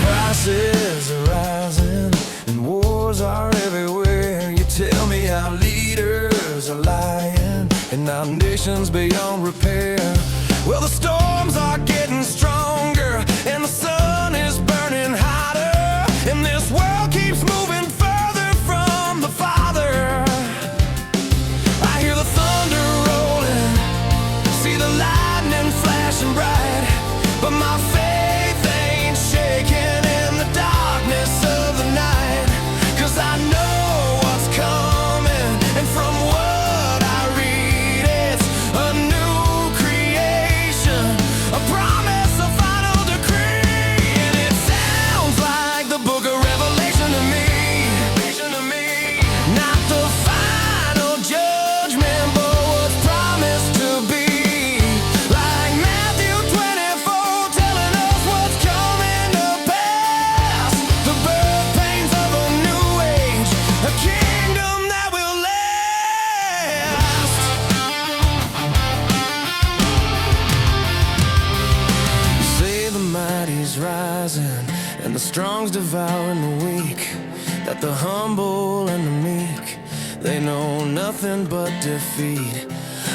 Prices are rising and wars are everywhere. You tell me our leaders are lying and our nation's beyond repair. Well, the storms are getting stronger and the sun is burning hotter, and this world keeps moving further from the Father. I hear the thunder rolling, see the lightning flashing bright, but my faith ain't shaking in the darkness of the night. 'Cause I know what's coming, and from what I read, it's a new creation, a promise, a final decree. And it sounds like the book of Revelation to me. Not the final judgment, but what's promised to be. Like Matthew 24 telling us what's coming to pass. The birth pains of a new age, a kingdom that will last. You say the mighty's rising and the strong's devouring the weak, that the humble and the meek, they know nothing but defeat.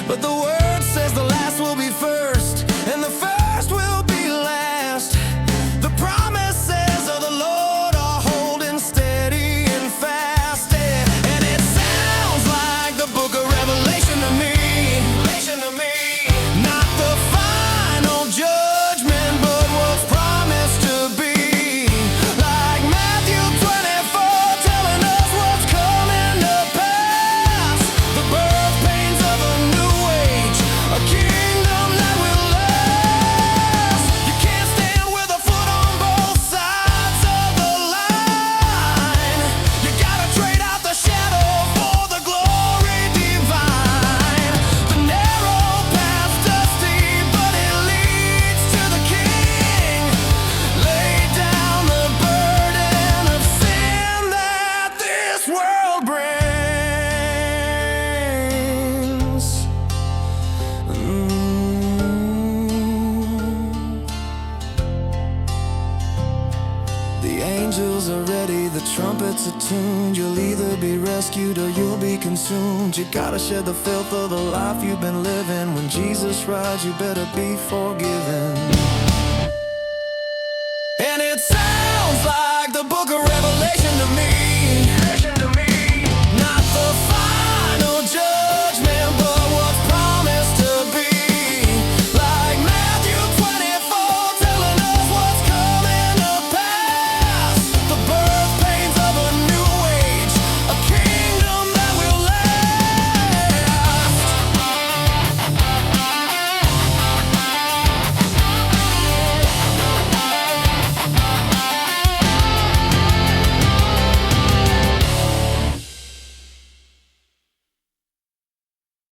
But the word says the last will be first, and the first will be last. The promises of the Lord are holding steady and fast. And it sounds like the book of Revelation to me. Not the final judgment, but what's promised to be. Like Matthew 24 telling us what's coming to pass. The birth pains of a new age, a kingdom that will last. You can't stand with a foot on both sides of the line. You gotta trade out the shadow for the glory divine. The narrow path's dusty, but it leads to the King. Lay down the burden of sin that this world brings. The angels are ready, the trumpets are tuned. You'll either be rescued or you'll be consumed. You gotta shed the filth of the life you've been living. When Jesus rides, you better be forgiven. And it sounds like the book of Revelation to me.